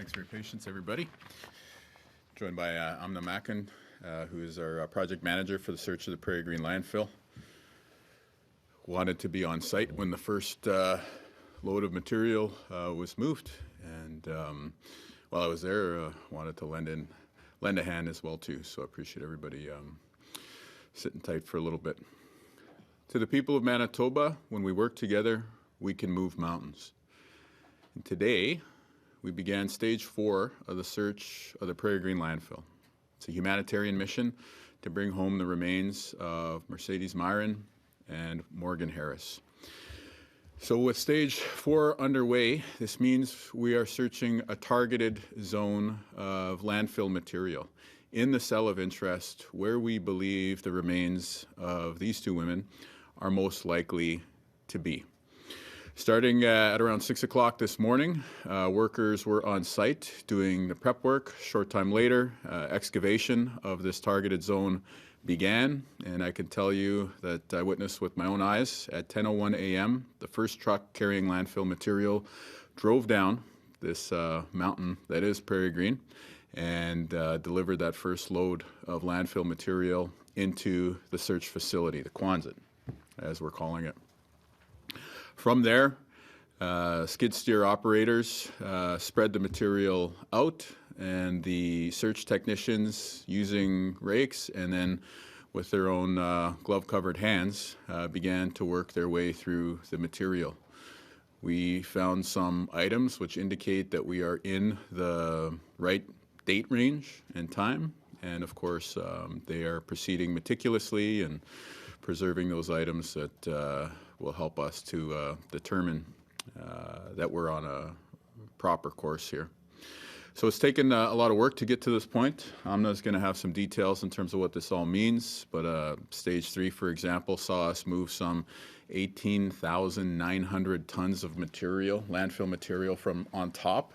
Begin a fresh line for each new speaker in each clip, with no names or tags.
Thanks for your patience, everybody. Joined by Amna Mackin, who is our project manager for the search of the Prairie Green Landfill. Wanted to be on site when the first load of material was moved, and while I was there, wanted to lend a hand as well too. So I appreciate everybody sitting tight for a little bit. To the people of Manitoba, when we work together, we can move mountains. And today, we began stage 4 of the search of the Prairie Green Landfill. It's a humanitarian mission to bring home the remains of Marcedes Myran and Morgan Harris. So with stage 4 underway, this means we are searching a targeted zone of landfill material in the cell of interest where we believe the remains of these two women are most likely to be. Starting at around 6 o'clock this morning, workers were on site doing the prep work. Short time later, excavation of this targeted zone began, and I can tell you that I witnessed with my own eyes at 10:01 a.m. the first truck carrying landfill material drove down this mountain that is Prairie Green and delivered that first load of landfill material into the search facility, the Quonset, as we're calling it. From there, skid steer operators spread the material out, and the search technicians, using rakes and then with their own glove-covered hands, began to work their way through the material. We found some items which indicate that we are in the right date range and time, and of course they are proceeding meticulously and preserving those items that will help us to determine that we're on a proper course here. So it's taken a lot of work to get to this point. Amna's going to have some details in terms of what this all means, but stage 3, for example, saw us move some 18,900 tons of material, landfill material, from on top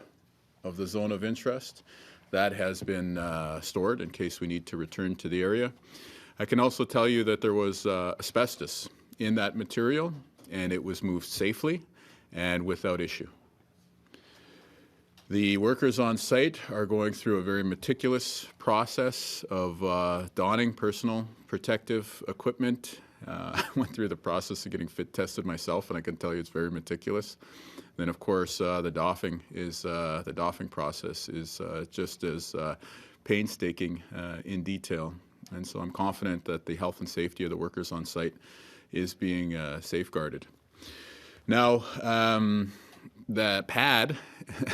of the zone of interest. That has been stored in case we need to return to the area. I can also tell you that there was asbestos in that material, and it was moved safely and without issue. The workers on site are going through a very meticulous process of donning personal protective equipment. I went through the process of getting fit tested myself, and I can tell you it's very meticulous. Then, of course, the doffing process is just as painstaking in detail. And so I'm confident that the health and safety of the workers on site is being safeguarded. Now, the pad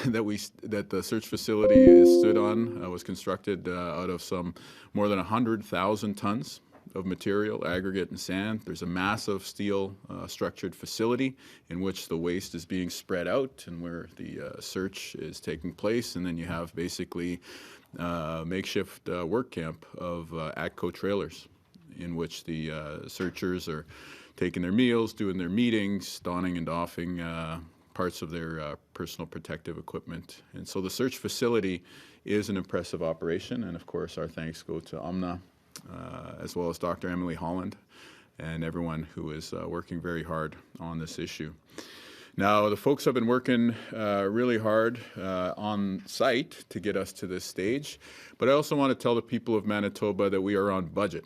that the search facility is stood on was constructed out of some more than 100,000 tons of material, aggregate and sand. There's a massive steel structured facility in which the waste is being spread out and where the search is taking place, and then you have basically makeshift work camp of ATCO trailers in which the searchers are taking their meals, doing their meetings, donning and doffing parts of their personal protective equipment. And so the search facility is an impressive operation, and of course our thanks go to Amna as well as Dr. Emily Holland and everyone who is working very hard on this issue. Now, the folks have been working really hard on site to get us to this stage, but I also want to tell the people of Manitoba that we are on budget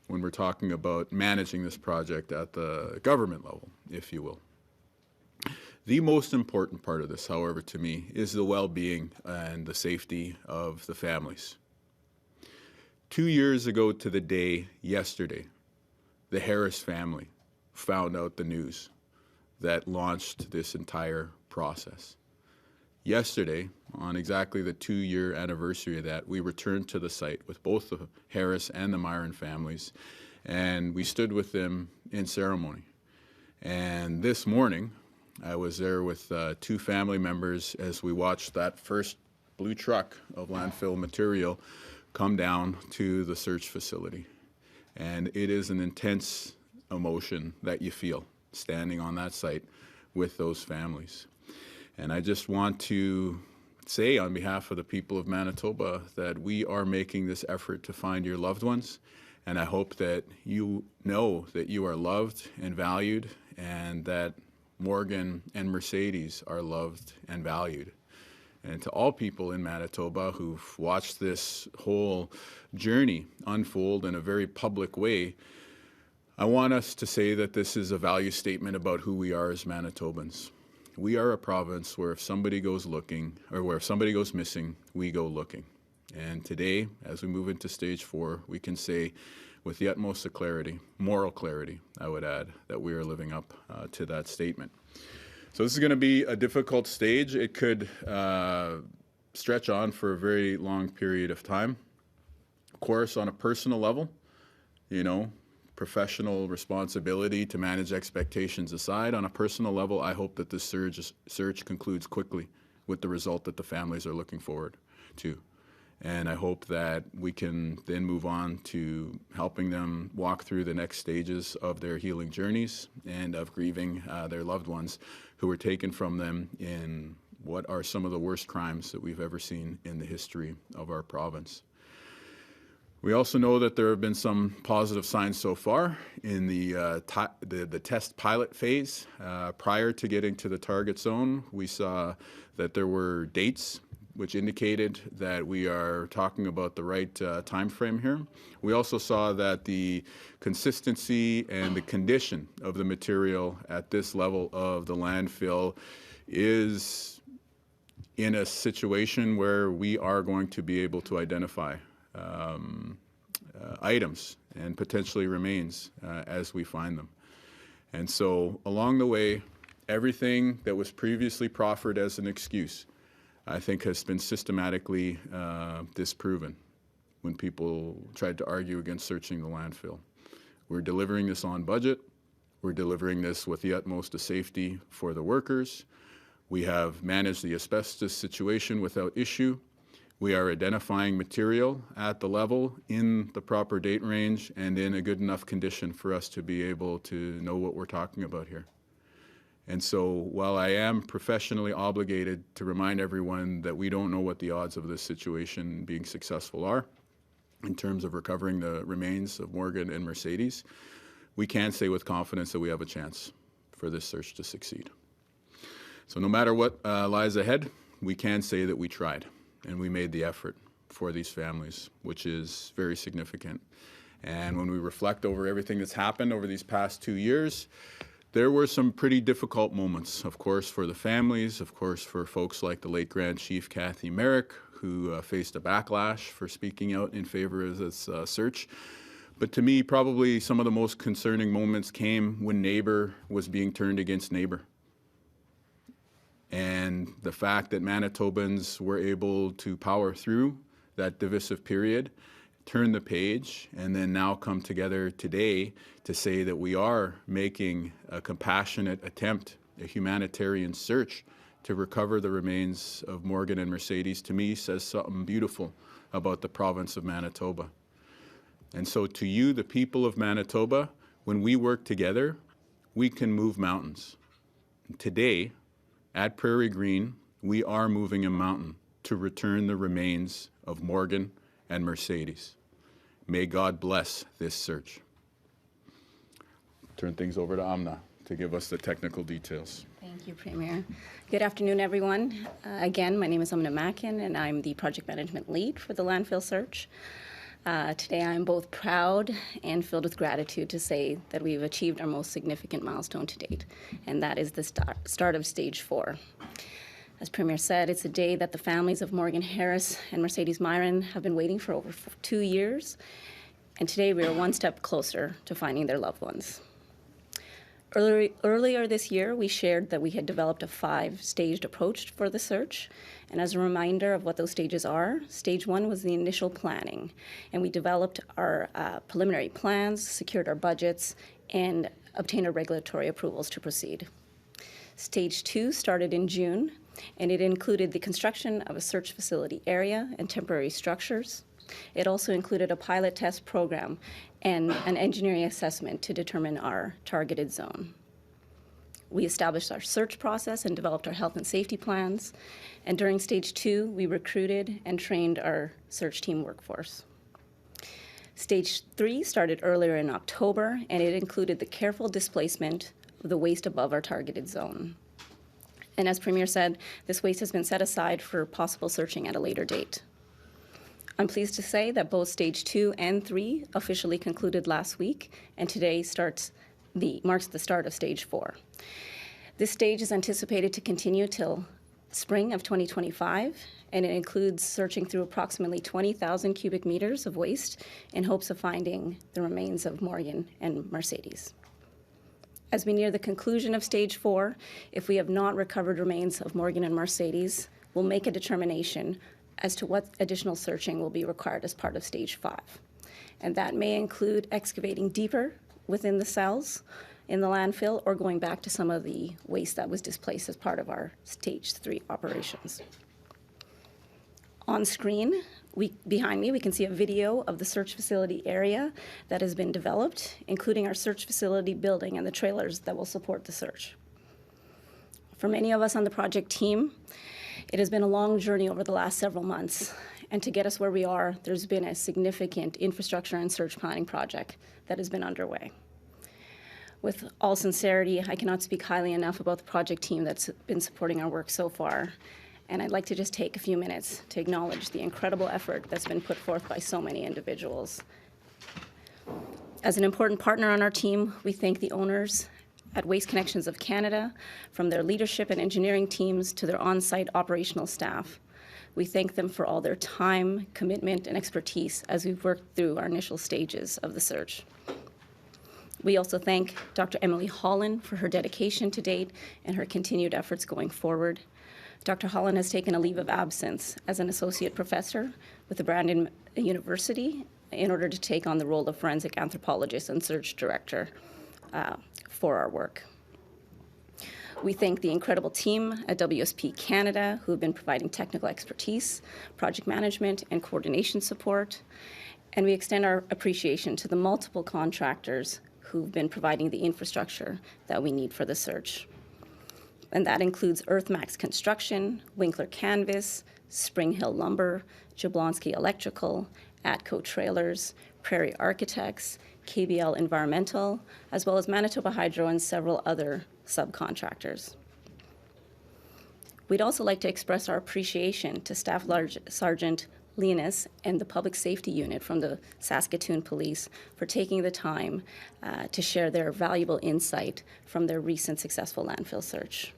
when we're talking about managing this project at the government level, if you will. The most important part of this, however, to me, is the well-being and the safety of the families. 2 years ago to the day yesterday, the Harris family found out the news that launched this entire process. Yesterday, on exactly the 2-year anniversary of that, we returned to the site with both the Harris and the Myran families, and we stood with them in ceremony. And this morning, I was there with 2 family members as we watched that first blue truck of landfill material come down to the search facility. And it is an intense emotion that you feel standing on that site with those families. And I just want to say on behalf of the people of Manitoba that we are making this effort to find your loved ones, and I hope that you know that you are loved and valued, and that Morgan and Marcedes are loved and valued. and to all people in Manitoba who've watched this whole journey unfold in a very public way, I want us to say that this is a value statement about who we are as Manitobans. We are a province where if somebody goes looking, or where if somebody goes missing, we go looking. And today, as we move into stage 4, we can say with the utmost of clarity, moral clarity, I would add, that we are living up to that statement. So this is going to be a difficult stage. It could stretch on for a very long period of time. Of course, on a personal level, professional responsibility to manage expectations aside, on a personal level, I hope that this search concludes quickly with the result that the families are looking forward to. And I hope that we can then move on to helping them walk through the next stages of their healing journeys and of grieving their loved ones who were taken from them in what are some of the worst crimes that we've ever seen in the history of our province. We also know that there have been some positive signs so far in the test pilot phase. Prior to getting to the target zone, we saw that there were dates which indicated that we are talking about the right time frame here. We also saw that the consistency and the condition of the material at this level of the landfill is in a situation where we are going to be able to identify items and potentially remains as we find them. And so along the way, everything that was previously proffered as an excuse, I think, has been systematically disproven when people tried to argue against searching the landfill. We're delivering this on budget. We're delivering this with the utmost of safety for the workers. We have managed the asbestos situation without issue. We are identifying material at the level in the proper date range and in a good enough condition for us to be able to know what we're talking about here. And so while I am professionally obligated to remind everyone that we don't know what the odds of this situation being successful are in terms of recovering the remains of Morgan and Marcedes, we can say with confidence that we have a chance for this search to succeed. So no matter what lies ahead, we can say that we tried and we made the effort for these families, which is very significant. And when we reflect over everything that's happened over these past 2 years, there were some pretty difficult moments, of course, for the families, of course, for folks like the late Grand Chief Kathy Merrick, who faced a backlash for speaking out in favor of this search. But to me, probably some of the most concerning moments came when neighbor was being turned against neighbor. And the fact that Manitobans were able to power through that divisive period, turn the page, and then now come together today to say that we are making a compassionate attempt, a humanitarian search to recover the remains of Morgan and Marcedes, to me says something beautiful about the province of Manitoba. And so to you, the people of Manitoba, when we work together, we can move mountains. And today, at Prairie Green, we are moving a mountain to return the remains of Morgan and Marcedes. May God bless this search. Turn things over to Amna to give us the technical details.
Thank you, Premier. Good afternoon, everyone. Again, my name is Amna Mackin, and I'm the project management lead for the landfill search. Today, I'm both proud and filled with gratitude to say that we've achieved our most significant milestone to date, and that is the start of stage 4. As Premier said, it's a day that the families of Morgan Harris and Marcedes Myran have been waiting for over 2 years, and today we are one step closer to finding their loved ones. Earlier this year, we shared that we had developed a 5-staged approach for the search, and as a reminder of what those stages are, stage 1 was the initial planning, and we developed our preliminary plans, secured our budgets, and obtained our regulatory approvals to proceed. Stage 2 started in June, and it included the construction of a search facility area and temporary structures. It also included a pilot test program and an engineering assessment to determine our targeted zone. We established our search process and developed our health and safety plans, and during stage 2, we recruited and trained our search team workforce. Stage 3 started earlier in October, and it included the careful displacement of the waste above our targeted zone. And as Premier said, this waste has been set aside for possible searching at a later date. I'm pleased to say that both Stage 2 and 3 officially concluded last week, and today marks the start of Stage 4. This stage is anticipated to continue till spring of 2025, and it includes searching through approximately 20,000 cubic meters of waste in hopes of finding the remains of Morgan and Marcedes. As we near the conclusion of Stage 4, if we have not recovered remains of Morgan and Marcedes, we'll make a determination as to what additional searching will be required as part of Stage 5. And that may include excavating deeper within the cells in the landfill or going back to some of the waste that was displaced as part of our Stage 3 operations. On screen, behind me, we can see a video of the search facility area that has been developed, including our search facility building and the trailers that will support the search. For many of us on the project team, it has been a long journey over the last several months, and to get us where we are, there's been a significant infrastructure and search planning project that has been underway. With all sincerity, I cannot speak highly enough about the project team that's been supporting our work so far, and I'd like to just take a few minutes to acknowledge the incredible effort that's been put forth by so many individuals. As an important partner on our team, we thank the owners at Waste Connections of Canada, from their leadership and engineering teams to their on-site operational staff. We thank them for all their time, commitment, and expertise as we've worked through our initial stages of the search. We also thank Dr. Emily Holland for her dedication to date and her continued efforts going forward. Dr. Holland has taken a leave of absence as an associate professor with the Brandon University in order to take on the role of forensic anthropologist and search director for our work. We thank the incredible team at WSP Canada who have been providing technical expertise, project management, and coordination support. And we extend our appreciation to the multiple contractors who've been providing the infrastructure that we need for the search. And that includes Earthmax Construction, Winkler Canvas, Spring Hill Lumber, Jablonski Electrical, Atco Trailers, Prairie Architects, KBL Environmental, as well as Manitoba Hydro and several other subcontractors. We'd also like to express our appreciation to Staff Sergeant Linus and the Public Safety Unit from the Saskatoon Police for taking the time to share their valuable insight from their recent successful landfill search.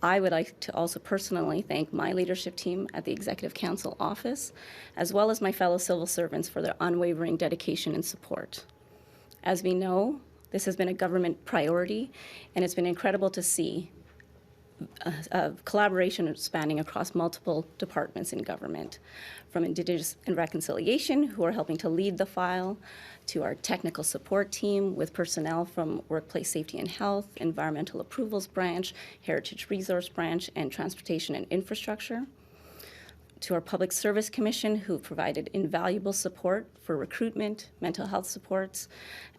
I would like to also personally thank my leadership team at the Executive Council office, as well as my fellow civil servants for their unwavering dedication and support. As we know, this has been a government priority, and it's been incredible to see collaboration spanning across multiple departments in government, from Indigenous and Reconciliation, who are helping to lead the file, to our technical support team with personnel from Workplace Safety and Health, Environmental Approvals Branch, Heritage Resource Branch, and Transportation and Infrastructure, to our Public Service Commission, who provided invaluable support for recruitment, mental health supports,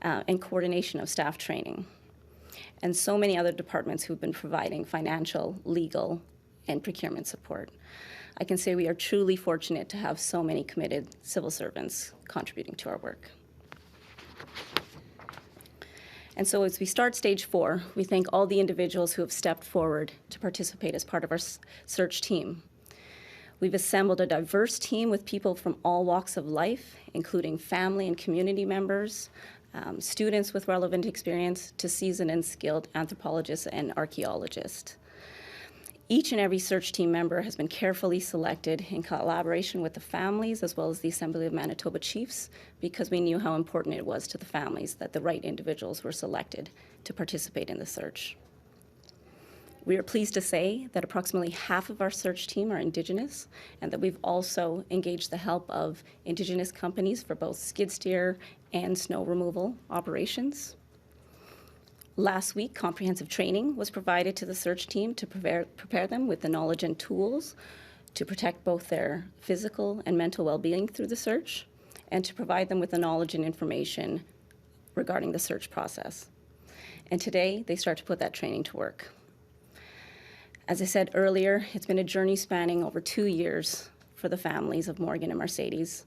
and coordination of staff training, and so many other departments who've been providing financial, legal, and procurement support. I can say we are truly fortunate to have so many committed civil servants contributing to our work. And so as we start Stage 4, we thank all the individuals who have stepped forward to participate as part of our search team. We've assembled a diverse team with people from all walks of life, including family and community members, students with relevant experience, to seasoned and skilled anthropologists and archaeologists. Each and every search team member has been carefully selected in collaboration with the families as well as the Assembly of Manitoba Chiefs, because we knew how important it was to the families that the right individuals were selected to participate in the search. We are pleased to say that approximately half of our search team are Indigenous, and that we've also engaged the help of Indigenous companies for both skid steer and snow removal operations. Last week, comprehensive training was provided to the search team to prepare them with the knowledge and tools to protect both their physical and mental well-being through the search, and to provide them with the knowledge and information regarding the search process. And today, they start to put that training to work. As I said earlier, it's been a journey spanning over 2 years for the families of Morgan and Marcedes,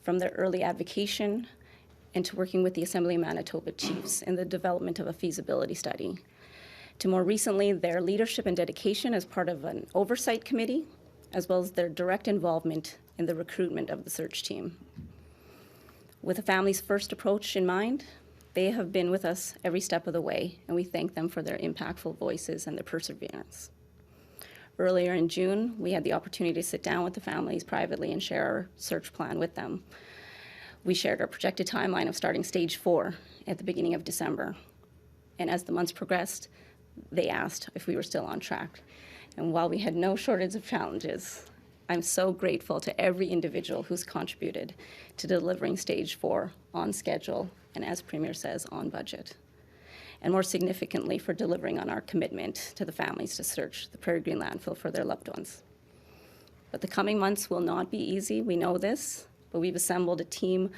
from their early advocation into working with the Assembly of Manitoba Chiefs in the development of a feasibility study. to more recently their leadership and dedication as part of an oversight committee, as well as their direct involvement in the recruitment of the search team. With a family's first approach in mind, they have been with us every step of the way, and we thank them for their impactful voices and their perseverance. Earlier in June, we had the opportunity to sit down with the families privately and share our search plan with them. We shared our projected timeline of starting stage 4 at the beginning of December. And as the months progressed, they asked if we were still on track. And while we had no shortage of challenges, I'm so grateful to every individual who's contributed to delivering stage 4 on schedule and, as Premier says, on budget. And more significantly, for delivering on our commitment to the families to search the Prairie Green Landfill for their loved ones. But the coming months will not be easy, we know this, but we've assembled a team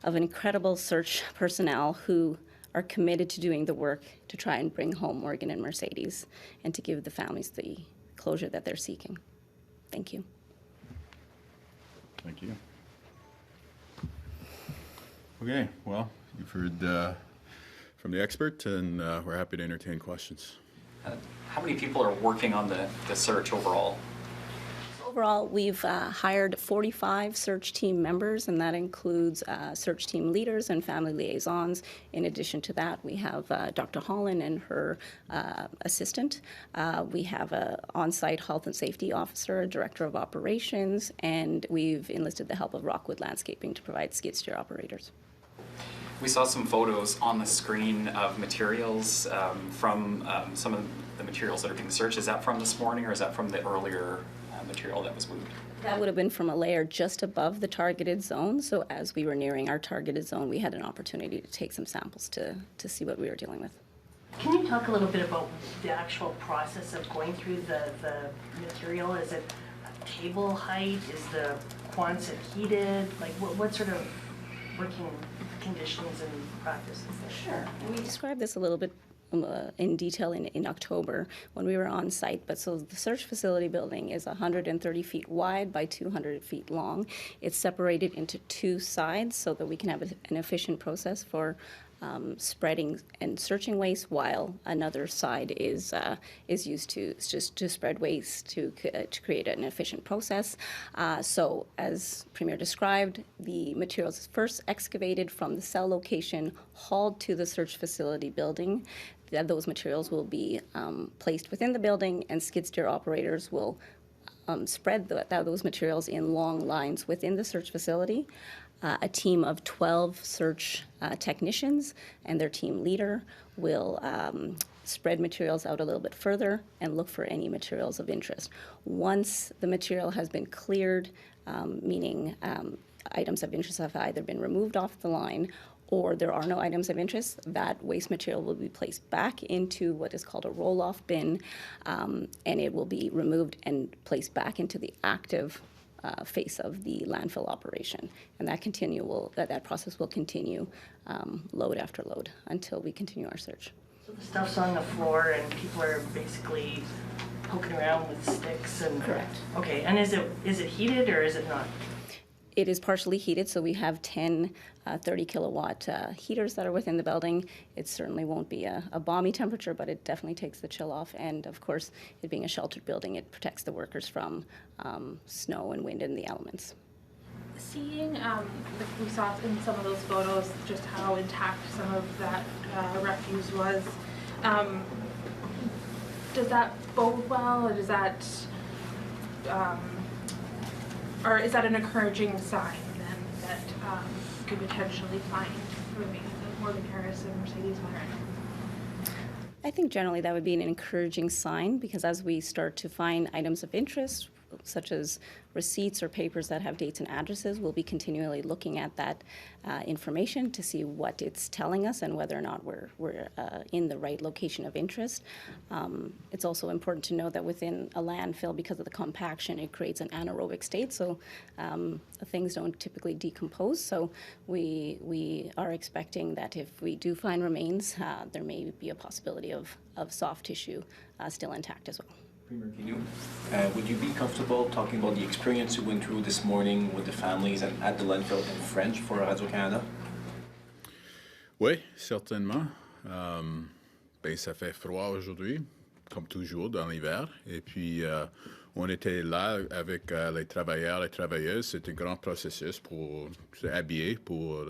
of incredible search personnel who are committed to doing the work to try and bring home Morgan and Marcedes and to give the families the closure that they're seeking. Thank you.
Thank you. Okay, well, you've heard from the expert, and we're happy to entertain questions.
How many people are working on the search overall?
Overall, we've hired 45 search team members, and that includes search team leaders and family liaisons. In addition to that, we have Dr. Holland and her assistant. We have an on-site health and safety officer, a director of operations, and we've enlisted the help of Rockwood Landscaping to provide skid steer operators.
We saw some photos on the screen of materials from some of the materials that are being searched. Is that from this morning, or is that from the earlier material that was moved?
That would have been from a layer just above the targeted zone. So as we were nearing our targeted zone, we had an opportunity to take some samples to see what we were dealing with.
Can you talk a little bit about the actual process of going through the material? Is it table height? Is the Quonset heated? Like what sort of working conditions and practices there?
Sure. And we described this a little bit in detail in October when we were on site. But so the search facility building is 130 feet wide by 200 feet long. It's separated into 2 sides so that we can have an efficient process for spreading and searching waste, while another side is used to spread waste to create an efficient process. So as Premier described, the materials is first excavated from the cell location, hauled to the search facility building. Those materials will be placed within the building, and skid steer operators will spread those materials in long lines within the search facility. A team of 12 search technicians and their team leader will spread materials out a little bit further and look for any materials of interest. Once the material has been cleared, meaning items of interest have either been removed off the line or there are no items of interest, that waste material will be placed back into what is called a roll-off bin, and it will be removed and placed back into the active face of the landfill operation. And that process will continue load after load until we continue our search.
So the stuff's on the floor and people are basically poking around with sticks and...
Correct.
Okay, and is it heated or is it not?
It is partially heated, so we have 10 30 kilowatt heaters that are within the building. It certainly won't be a balmy temperature, but it definitely takes the chill off. And of course, it being a sheltered building, it protects the workers from snow and wind and the elements.
Seeing, we saw in some of those photos just how intact some of that refuse was. Does that bode well, or does that, or is that an encouraging sign then that could potentially find remains of Morgan Harris and Marcedes Myran?
I think generally that would be an encouraging sign, because as we start to find items of interest, such as receipts or papers that have dates and addresses, we'll be continually looking at that information to see what it's telling us and whether or not we're in the right location of interest. It's also important to know that within a landfill, because of the compaction, it creates an anaerobic state, so things don't typically decompose. So we are expecting that if we do find remains, there may be a possibility of soft tissue still intact as well.
Premier Kinew, would you be comfortable talking about the experience you went through this morning with the families and at the landfill in French for Radio-Canada?
Oui, certainement. Ben, ça fait froid aujourd'hui, comme toujours dans l'hiver. Et puis, on était là avec les travailleurs et travailleuses. C'est un grand processus pour s'habiller, pour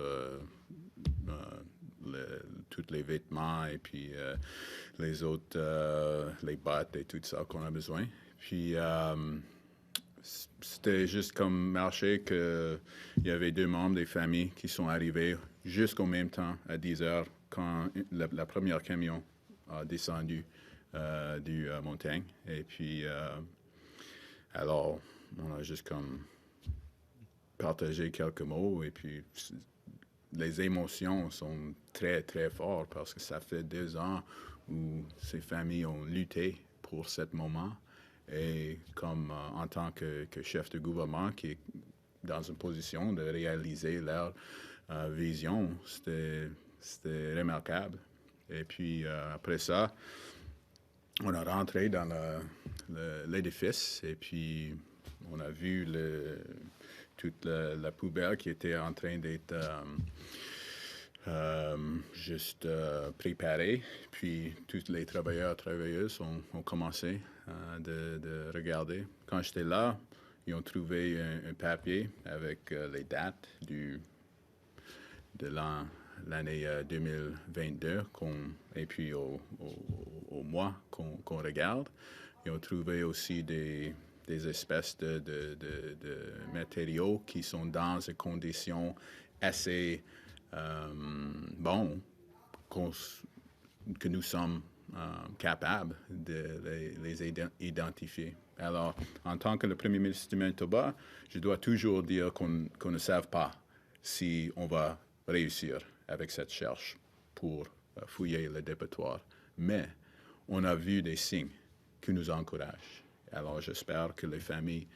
tous les vêtements et puis les autres, les bottes et tout ça qu'on a besoin. Puis, c'était juste comme marché qu'il y avait 2 membres des familles qui sont arrivés jusqu'au même temps, à 10 heures, quand la première camion a descendu du montagne. Et puis, alors, on a juste comme partagé quelques mots. Et puis, les émotions sont très, très fortes parce que ça fait 2 ans où ces familles ont lutté pour ce moment. Et comme en tant que chef de gouvernement qui est dans une position de réaliser leur vision, c'était remarquable. Et puis après ça, on a rentré dans l'édifice et puis on a vu toute la poubelle qui était en train d'être juste préparée. Puis tous les travailleurs et travailleuses ont commencé de regarder. Quand j'étais là, ils ont trouvé un papier avec les dates de l'année 2022 et puis au mois qu'on regarde. Ils ont trouvé aussi des espèces de matériaux qui sont dans des conditions assez bonnes que nous sommes capables de les identifier. Alors, en tant que le premier ministre du Manitoba, je dois toujours dire qu'on ne sait pas si on va réussir avec cette recherche pour fouiller le dépotoir. Mais on a vu des signes qui nous encouragent. Alors, j'espère que les familles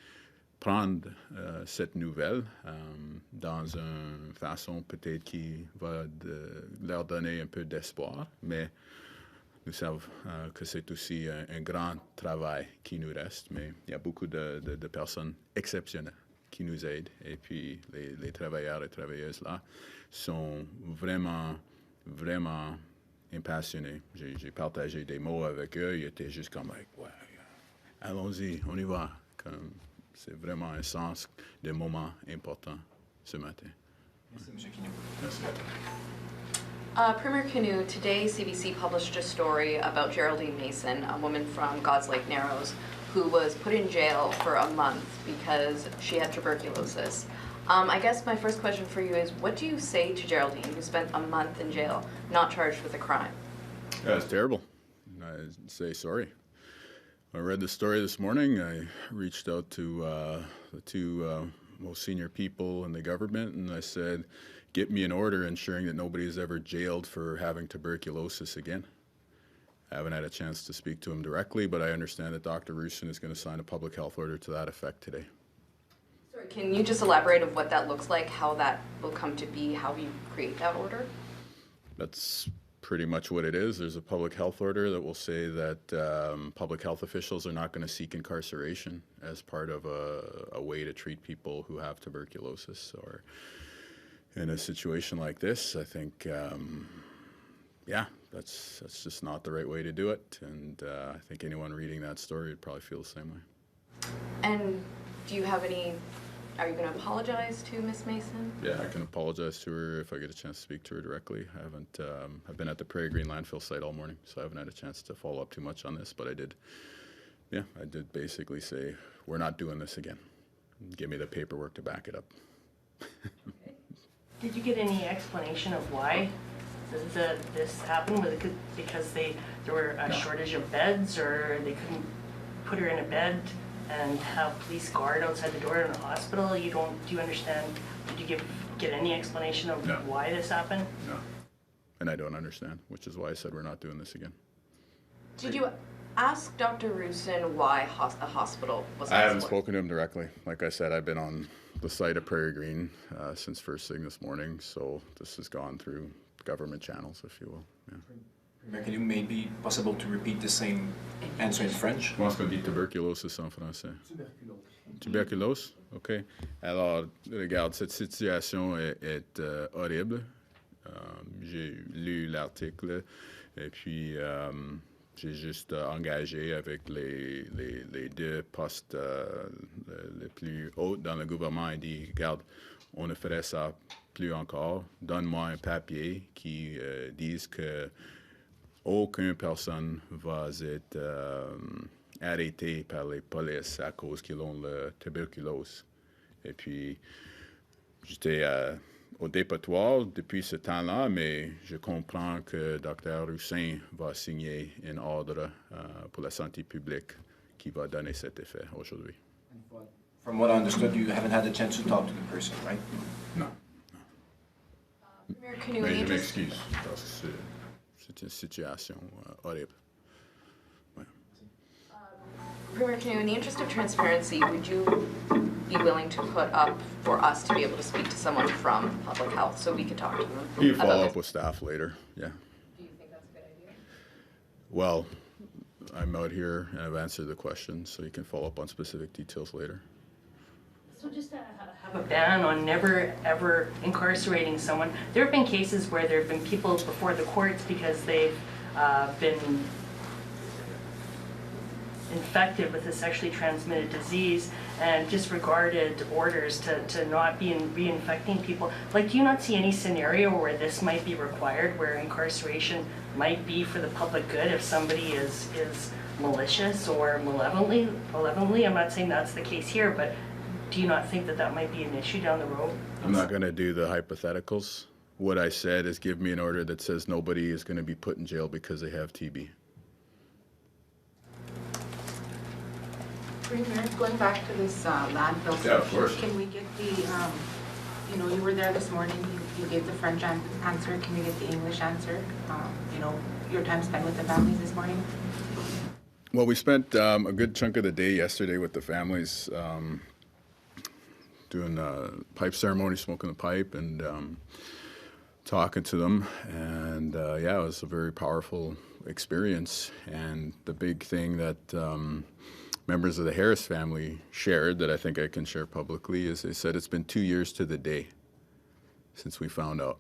prennent cette nouvelle dans une façon peut-être qui va leur donner un peu d'espoir, mais nous savons que c'est aussi un grand travail qui nous reste, mais il y a beaucoup de personnes exceptionnelles qui nous aident. Et puis, les travailleurs et travailleuses là sont vraiment, vraiment impassionnés. J'ai partagé des mots avec eux. Ils étaient juste comme, ouais, allons-y, on y va. C'est vraiment un sens de moment important ce matin.
Merci, M. Kinew.
Merci.
Premier Kinew, today CBC published a story about Geraldine Mason, a woman from God's Lake Narrows, who was put in jail for a month because she had tuberculosis. I guess my first question for you is, what do you say to Geraldine, who spent a month in jail, not charged with a crime?
It's terrible. I say sorry. I read the story this morning. I reached out to the 2 most senior people in the government, and I said, get me an order ensuring that nobody is ever jailed for having tuberculosis again. I haven't had a chance to speak to him directly, but I understand that Dr. Rusin is going to sign a public health order to that effect today.
Sorry, can you just elaborate on what that looks like, how that will come to be, how you create that order?
That's pretty much what it is. There's a public health order that will say that public health officials are not going to seek incarceration as part of a way to treat people who have tuberculosis. Or in a situation like this, I think, that's just not the right way to do it. And I think anyone reading that story would probably feel the same way.
And do you have are you going to apologize to Ms. Mason?
Yeah, I can apologize to her if I get a chance to speak to her directly. I've been at the Prairie Green Landfill site all morning, so I haven't had a chance to follow up too much on this, but I did basically say, we're not doing this again. Give me the paperwork to back it up.
Did you get any explanation of why this happened? Was it because there were a shortage of beds, or they couldn't put her in a bed and have police guard outside the door in the hospital? Do you understand? Did you get any explanation of why this happened?
No, and I don't understand, which is why I said we're not doing this again.
Did you ask Dr. Rusin why a hospital was
I haven't spoken to him directly. Like I said, I've been on the site of Prairie Green since first thing this morning, so this has gone through government channels, if you will. Yeah.
Can you maybe possible to repeat the same answer in French?
Je pense qu'on dit tuberculosis en français. Tuberculose. OK. Alors, regarde, cette situation est horrible. J'ai lu l'article. Et puis, j'ai juste engagé avec les deux postes les plus hauts dans le gouvernement et dit, regarde, on ne ferait ça plus encore. Donne-moi un papier qui dise que aucune personne va être arrêtée par les polices à cause qu'ils ont la tuberculose. Et puis, j'étais au dépotoir depuis ce temps-là, mais je comprends que Dr. Roussin va signer un ordre pour la santé publique qui va donner cet effet aujourd'hui.
From what I understood, you haven't had the chance to talk to the person, right?
Non.
Premier Kinew,
Mais je
interest-
m'excuse parce que c'est une situation horrible.
Premier Kinew, in the interest of transparency, would you be willing to put up for us to be able to speak to someone from public health so we could talk to them
You follow
about
up with staff later, yeah.
Do you think that's a good idea?
Well, I'm out here and I've answered the question, so you can follow up on specific details later.
So just to have a ban on never, ever incarcerating someone. There have been cases where there have been people before the courts because they've been infected with a sexually transmitted disease and disregarded orders to not be reinfecting people. Like, do you not see any scenario where this might be required, where incarceration might be for the public good if somebody is malicious or malevolently? I'm not saying that's the case here, but do you not think that that might be an issue down the road?
I'm not going to do the hypotheticals. What I said is give me an order that says nobody is going to be put in jail because they have TB.
Premier, going back to this landfill
Yeah, of
search,
course.
can we get the, you were there this morning, you gave the French answer, can we get the English answer? Your time spent with the families this morning?
Well, we spent a good chunk of the day yesterday with the families doing a pipe ceremony, smoking the pipe, and talking to them. And yeah, it was a very powerful experience. And the big thing that members of the Harris family shared that I think I can share publicly is they said it's been 2 years to the day since we found out.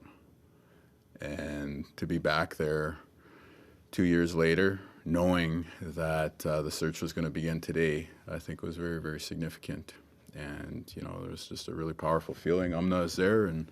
And to be back there 2 years later, knowing that the search was going to begin today, I think was very, very significant. And, there was just a really powerful feeling. Amna is there, and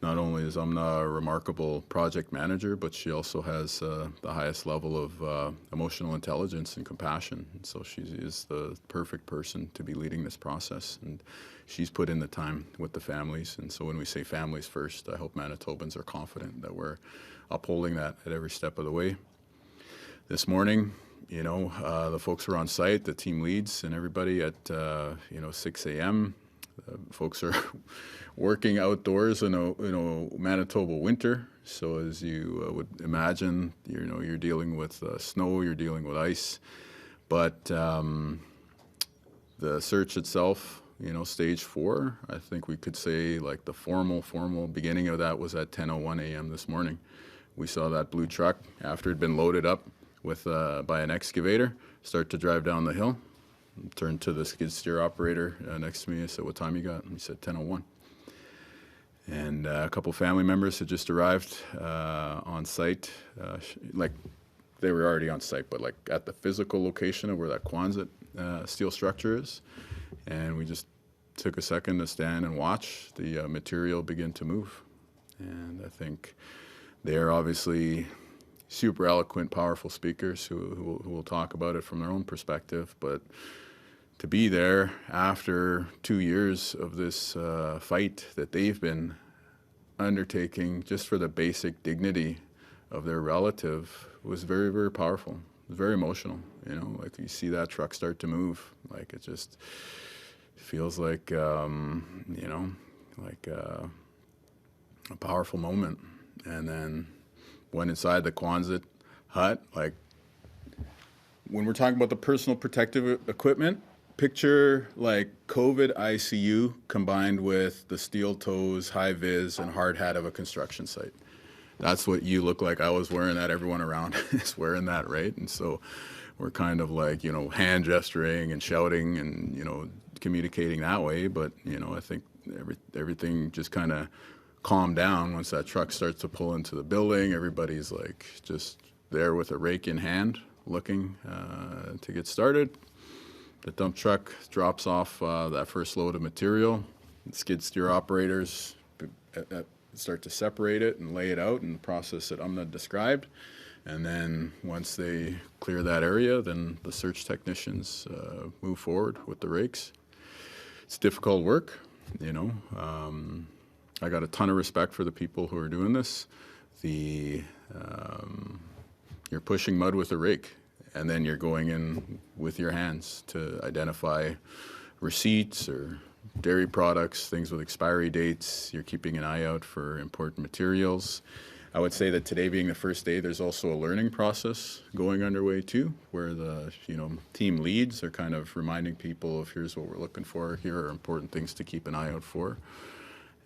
not only is Amna a remarkable project manager, but she also has the highest level of emotional intelligence and compassion. And so she is the perfect person to be leading this process. And she's put in the time with the families. And so when we say families first, I hope Manitobans are confident that we're upholding that at every step of the way. This morning, the folks were on site, the team leads and everybody at, 6 a.m. Folks are working outdoors in a Manitoba winter. So as you would imagine, you're dealing with snow, you're dealing with ice. But the search itself, stage 4, I think we could say like the formal beginning of that was at 10:01 a.m. this morning. We saw that blue truck after it had been loaded up with by an excavator start to drive down the hill. Turned to the skid steer operator next to me. I said, "What time you got?" And he said, 10:01. And a couple family members had just arrived on site. Like they were already on site, but like at the physical location of where that Quonset steel structure is. And we just took a second to stand and watch the material begin to move. And I think they are obviously super eloquent, powerful speakers who will talk about it from their own perspective. But to be there after 2 years of this fight that they've been undertaking just for the basic dignity of their relative was very, very powerful. It was very emotional. Like you see that truck start to move, like it just feels like, like a powerful moment. And then went inside the Quonset hut. Like when we're talking about the personal protective equipment, picture like COVID ICU combined with the steel toes, high vis, and hard hat of a construction site. That's what you look like. I was wearing that. Everyone around is wearing that, right? And so we're kind of like, hand gesturing and shouting and, communicating that way. But, I think everything just kind of calmed down once that truck starts to pull into the building. Everybody's like just there with a rake in hand, looking to get started. The dump truck drops off that first load of material. Skid steer operators start to separate it and lay it out in the process that Amna described. And then once they clear that area, then the search technicians move forward with the rakes. It's difficult work, you know. I got a ton of respect for the people who are doing this. You're pushing mud with a rake, and then you're going in with your hands to identify receipts or dairy products, things with expiry dates. You're keeping an eye out for important materials. I would say that today being the first day, there's also a learning process going underway too, where the team leads are kind of reminding people of here's what we're looking for, here are important things to keep an eye out for.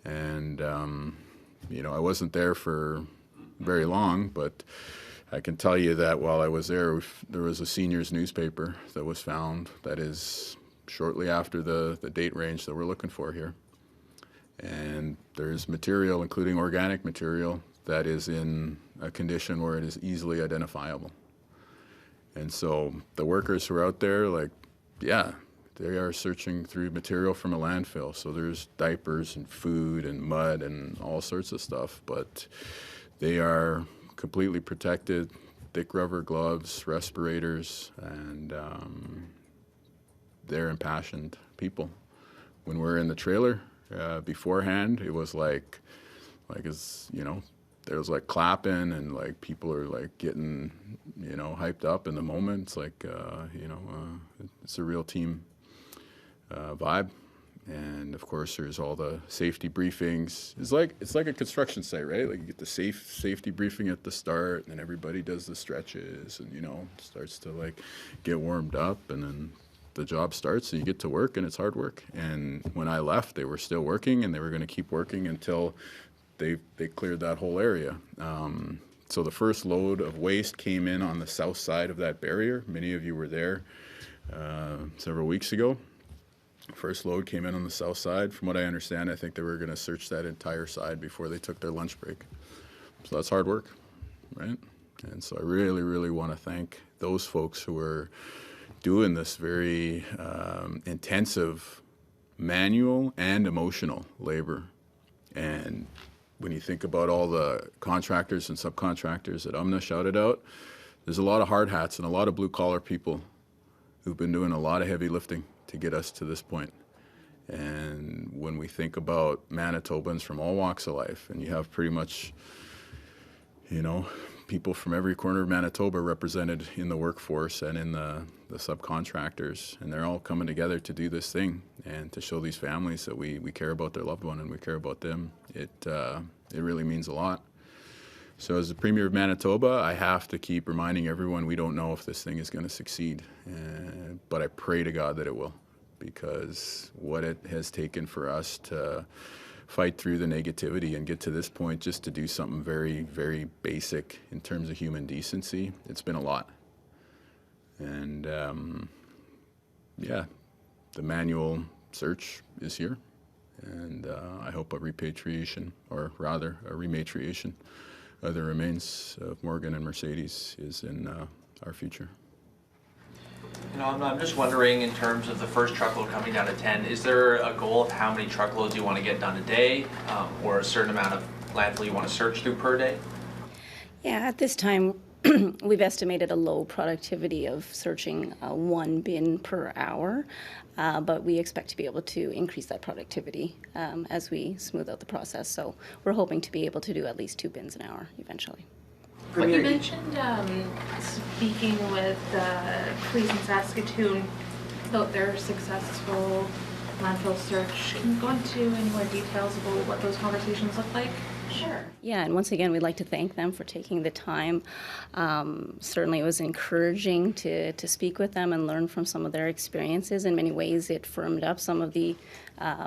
And I wasn't there for very long, but I can tell you that while I was there was a seniors newspaper that was found that is shortly after the date range that we're looking for here. And there's material, including organic material, that is in a condition where it is easily identifiable. And so the workers who are out there, they are searching through material from a landfill. So there's diapers and food and mud and all sorts of stuff, but they are completely protected, thick rubber gloves, respirators, and they're impassioned people. When we're in the trailer beforehand, it was there was clapping and people are getting hyped up in the moment. It's it's a real team vibe. And of course there's all the safety briefings. It's like a construction site, right? You get the safety briefing at the start, and then everybody does the stretches and starts to get warmed up, and then the job starts and you get to work, and it's hard work. And when I left, they were still working, and they were going to keep working until they cleared that whole area. So the first load of waste came in on the south side of that barrier. Many of you were there several weeks ago. First load came in on the south side. From what I understand, I think they were going to search that entire side before they took their lunch break. So that's hard work, right? And so I really, really want to thank those folks who are doing this very intensive manual and emotional labor. And when you think about all the contractors and subcontractors that Amna shouted out, there's a lot of hard hats and a lot of blue-collar people who've been doing a lot of heavy lifting to get us to this point. And when we think about Manitobans from all walks of life, and you have pretty much, people from every corner of Manitoba represented in the workforce and in the subcontractors, and they're all coming together to do this thing and to show these families that we care about their loved one and we care about them. It really means a lot. So as the Premier of Manitoba, I have to keep reminding everyone we don't know if this thing is going to succeed, but I pray to God that it will, because what it has taken for us to fight through the negativity and get to this point just to do something very, very basic in terms of human decency, it's been a lot. And the manual search is here, and I hope a rematriation of the remains of Morgan and Marcedes is in our future.
I'm just wondering, in terms of the first truckload coming down to 10, is there a goal of how many truckloads you want to get done a day, or a certain amount of landfill you want to search through per day?
Yeah, at this time, we've estimated a low productivity of searching one bin per hour, but we expect to be able to increase that productivity as we smooth out the process. So we're hoping to be able to do at least 2 bins an hour eventually.
But you mentioned speaking with police in Saskatoon about their successful landfill search. Can you go into any more details about what those conversations look like?
Sure. Yeah, and once again, we'd like to thank them for taking the time. Certainly it was encouraging to speak with them and learn from some of their experiences. In many ways, it firmed up some of the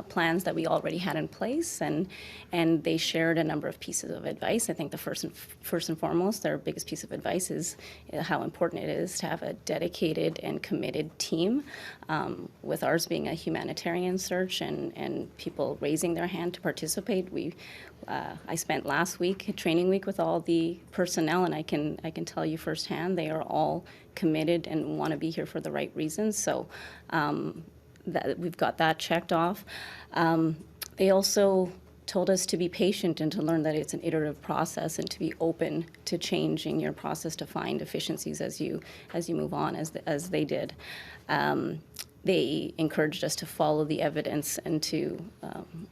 plans that we already had in place, and they shared a number of pieces of advice. I think the first and foremost, their biggest piece of advice is how important it is to have a dedicated and committed team. With ours being a humanitarian search and people raising their hand to participate, I spent last week, training week, with all the personnel, and I can tell you firsthand, they are all committed and want to be here for the right reasons. So that we've got that checked off. They also told us to be patient and to learn that it's an iterative process and to be open to changing your process to find efficiencies as you move on, as they did. They encouraged us to follow the evidence and to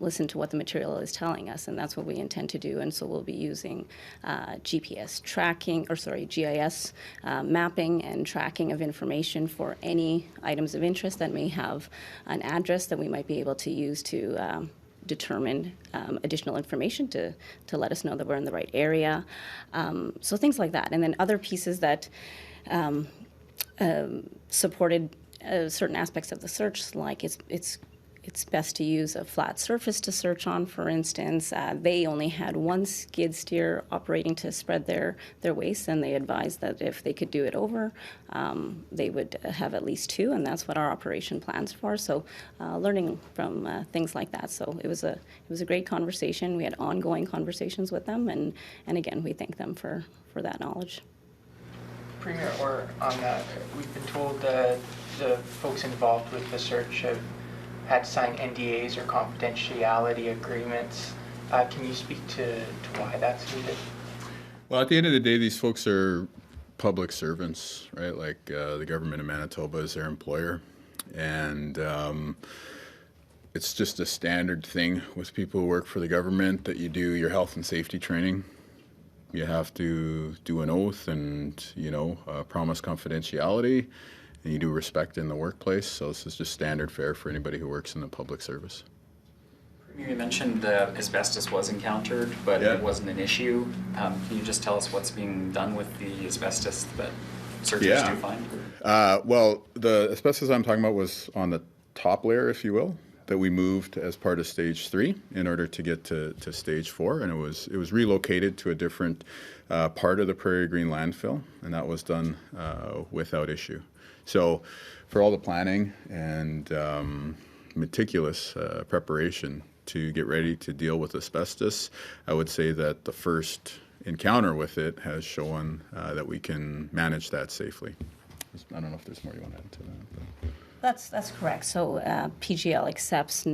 listen to what the material is telling us, and that's what we intend to do. And so we'll be using GPS tracking, GIS mapping and tracking of information for any items of interest that may have an address that we might be able to use to determine additional information to let us know that we're in the right area. So things like that. And then other pieces that supported certain aspects of the search, like it's best to use a flat surface to search on, for instance. They only had one skid steer operating to spread their waste, and they advised that if they could do it over, they would have at least two, and that's what our operation plans for. So learning from things like that. So it was a great conversation. We had ongoing conversations with them, and again, we thank them for that knowledge.
Premier, or on that, we've been told that the folks involved with the search have had signed NDAs or confidentiality agreements. Can you speak to why that's needed?
Well, at the end of the day, these folks are public servants, right? Like the government of Manitoba is their employer. And it's just a standard thing with people who work for the government that you do your health and safety training. You have to do an oath and, promise confidentiality, and you do respect in the workplace. So this is just standard fare for anybody who works in the public service.
You mentioned asbestos was encountered, but it wasn't an issue. Can you just tell us what's being done with the asbestos that searchers do find?
Well, the asbestos I'm talking about was on the top layer, if you will, that we moved as part of stage 3 in order to get to stage 4, and it was relocated to a different part of the Prairie Green Landfill, and that was done without issue. So for all the planning and meticulous preparation to get ready to deal with asbestos, I would say that the first encounter with it has shown that we can manage that safely. I don't know if there's more you want to add to that. But.
That's correct. So PGL accepts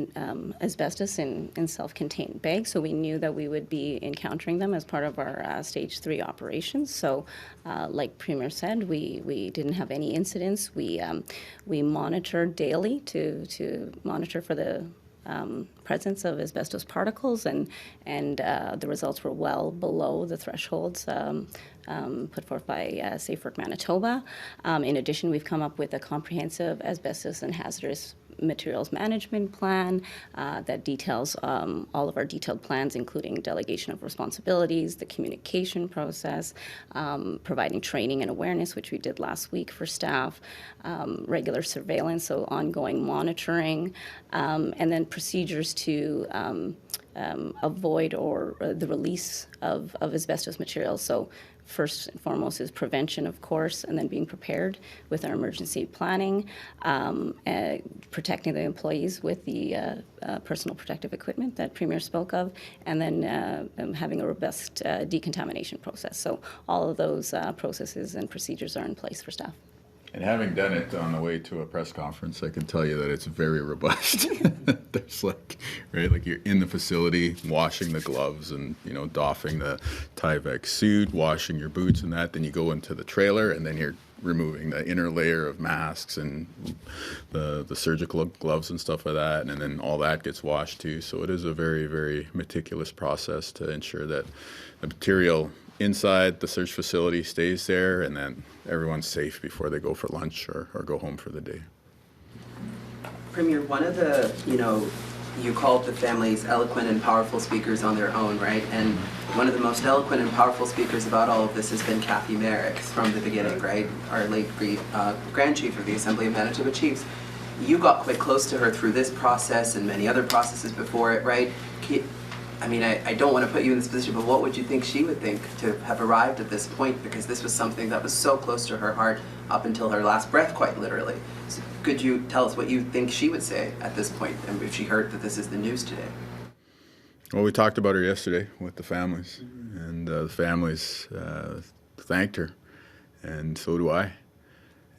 asbestos in self-contained bags, so we knew that we would be encountering them as part of our stage 3 operations. So like Premier said, we didn't have any incidents. We monitored daily to monitor for the presence of asbestos particles, and the results were well below the thresholds put forth by Safe Work Manitoba. In addition, we've come up with a comprehensive asbestos and hazardous materials management plan that details all of our detailed plans, including delegation of responsibilities, the communication process, providing training and awareness, which we did last week for staff, regular surveillance, so ongoing monitoring, and then procedures to avoid or the release of asbestos materials. So first and foremost is prevention, of course, and then being prepared with our emergency planning, protecting the employees with the personal protective equipment that Premier spoke of, and then having a robust decontamination process. So all of those processes and procedures are in place for staff.
And having done it on the way to a press conference, I can tell you that it's very robust. There's like you're in the facility, washing the gloves and, doffing the Tyvek suit, washing your boots and that. Then you go into the trailer and then you're removing the inner layer of masks and the surgical gloves and stuff like that. And then all that gets washed too. So it is a very, very meticulous process to ensure that the material inside the search facility stays there, and then everyone's safe before they go for lunch or go home for the day.
Premier, one of the, you called the families eloquent and powerful speakers on their own, right? And one of the most eloquent and powerful speakers about all of this has been Kathy Merrick from the beginning, right? Our late Grand Chief of the Assembly of Manitoba Chiefs. You got quite close to her through this process and many other processes before it, right? I don't want to put you in this position, but what would you think she would think to have arrived at this point? Because this was something that was so close to her heart up until her last breath, quite literally. So could you tell us what you think she would say at this point, and if she heard that this is the news today?
Well, we talked about her yesterday with the families, and the families thanked her, and so do I.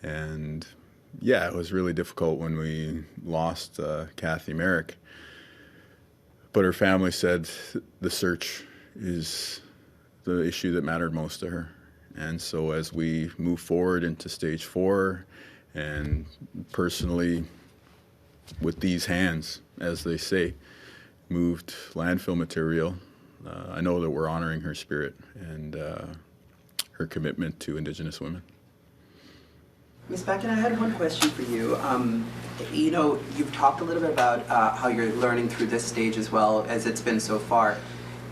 And yeah, it was really difficult when we lost Kathy Merrick. But her family said the search is the issue that mattered most to her. And so as we move forward into stage 4, and personally with these hands, as they say, moved landfill material, I know that we're honoring her spirit and her commitment to Indigenous women.
Ms. Mackin, I had one question for you. You know, you've talked a little bit about how you're learning through this stage as well as it's been so far.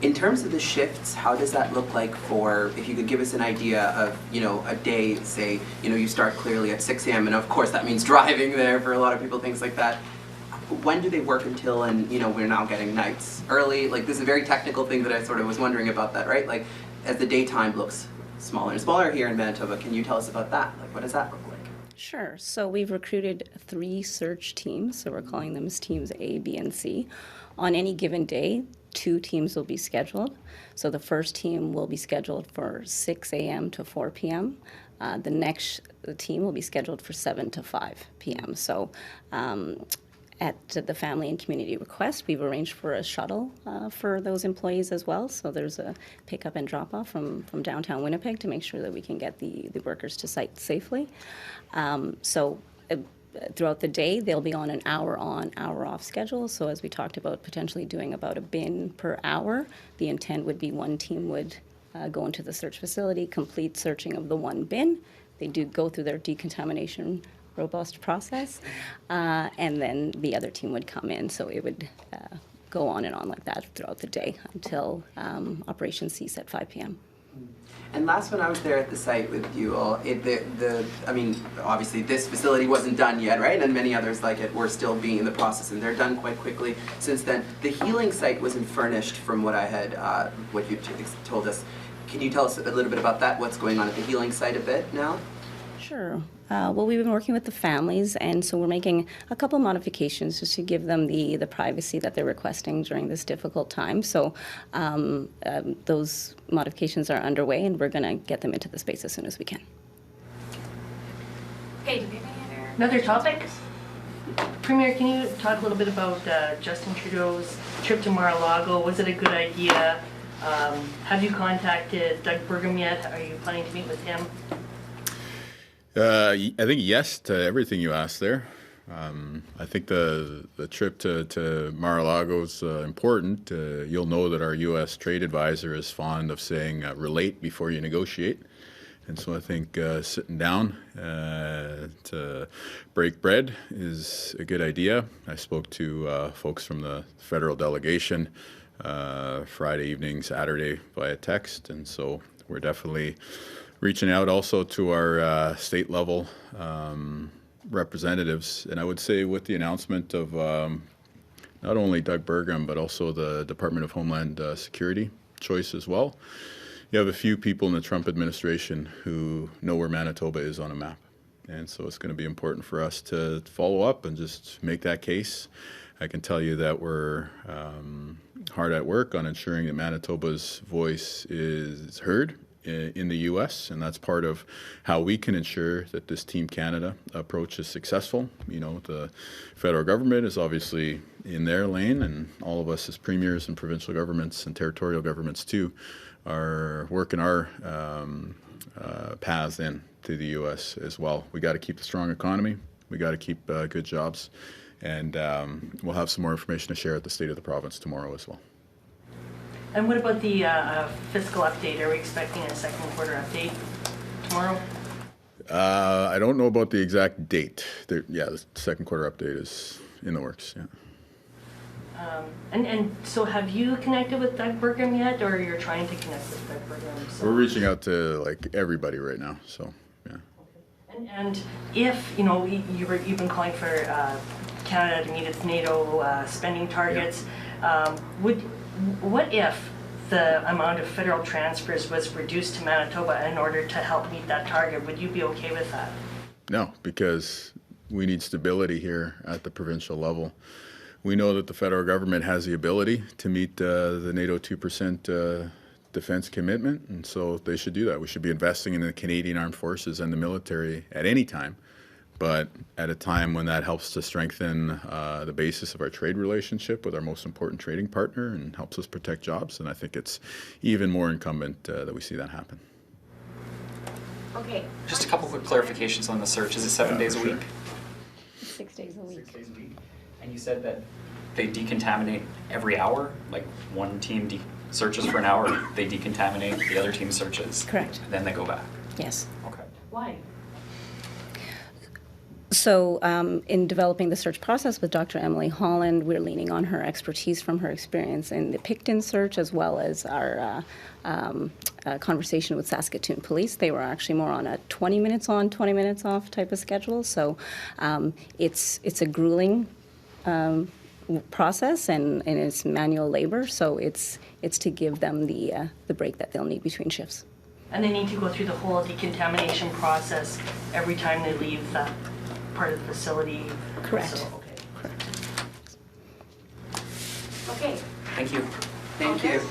In terms of the shifts, how does that look like for, if you could give us an idea of, you know, a day, say, you know, you start clearly at 6 a.m. and of course that means driving there for a lot of people, things like that. When do they work until, and, you know, we're now getting nights early? Like, this is a very technical thing that I sort of was wondering about that, right? Like, as the daytime looks smaller and smaller here in Manitoba, can you tell us about that? Like, what does that look like?
Sure. So we've recruited 3 search teams, so we're calling them as teams A, B, and C. On any given day, 2 teams will be scheduled. So the first team will be scheduled for 6 a.m. to 4 p.m. The next team will be scheduled for 7 to 5 p.m. So at the family and community request, we've arranged for a shuttle for those employees as well. So there's a pickup and drop off from downtown Winnipeg to make sure that we can get the workers to site safely. Throughout the day, they'll be on an hour on, hour off schedule. So as we talked about potentially doing about a bin per hour, the intent would be one team would go into the search facility, complete searching of the one bin. They do go through their decontamination robust process, and then the other team would come in. So it would go on and on like that throughout the day until operation cease at 5 p.m.
And last when I was there at the site with you all, I mean, obviously this facility wasn't done yet, right? And many others like it were still being in the process, and they're done quite quickly since then. The healing site wasn't furnished from what I had, what you told us. Can you tell us a little bit about that? What's going on at the healing site a bit now?
Sure. Well, we've been working with the families, and so we're making a couple modifications just to give them the privacy that they're requesting during this difficult time. So those modifications are underway, and we're going to get them into the space as soon as we can.
Okay, do we have any
Another topic? Premier, can you talk a little bit about Justin Trudeau's trip to Mar-a-Lago? Was it a good idea? Have you contacted Doug Burgum yet? Are you planning to meet with him?
I think yes to everything you asked there. I think the trip to Mar-a-Lago is important. You'll know that our U.S. trade advisor is fond of saying relate before you negotiate. And so I think sitting down to break bread is a good idea. I spoke to folks from the federal delegation Friday evening, Saturday via text, and so we're definitely reaching out also to our state level representatives. And I would say with the announcement of not only Doug Burgum, but also the Department of Homeland Security choice as well, you have a few people in the Trump administration who know where Manitoba is on a map. And so it's going to be important for us to follow up and just make that case. I can tell you that we're hard at work on ensuring that Manitoba's voice is heard in the U.S., and that's part of how we can ensure that this Team Canada approach is successful. You know, the federal government is obviously in their lane, and all of us as premiers and provincial governments and territorial governments too are working our paths in to the U.S. as well. We got to keep the strong economy. We got to keep good jobs, and we'll have some more information to share at the State of the Province tomorrow as well.
And what about the fiscal update? Are we expecting a second quarter update tomorrow?
I don't know about the exact date. Yeah, the second quarter update is in the works, yeah.
And so have you connected with Doug Burgum yet, or you're trying to connect with Doug Burgum? So.
We're reaching out to like everybody right now, so yeah.
And if, you know, you've been calling for Canada to meet its NATO spending targets, yeah. What if the amount of federal transfers was reduced to Manitoba in order to help meet that target? Would you be okay with that?
No, because we need stability here at the provincial level. We know that the federal government has the ability to meet the NATO 2% defense commitment, and so they should do that. We should be investing in the Canadian Armed Forces and the military at any time, but at a time when that helps to strengthen the basis of our trade relationship with our most important trading partner and helps us protect jobs, and I think it's even more incumbent that we see that happen.
Okay.
Just a couple quick clarifications on the search. Is it 7 days a week?
6 days a week.
6 days a week. And you said that they decontaminate every hour? Like one team searches for an hour, they decontaminate, the other team searches?
Correct.
And then they go back?
Yes.
Okay.
Why?
So in developing the search process with Dr. Emily Holland, we're leaning on her expertise from her experience in the Picton search, as well as our conversation with Saskatoon Police. They were actually more on a 20 minutes on, 20 minutes off type of schedule. So it's a grueling process and it's manual labor. So it's to give them the break that they'll need between shifts.
And they need to go through the whole decontamination process every time they leave that part of the facility?
Correct.
So, okay.
Correct.
Okay.
Thank you.
Thank you.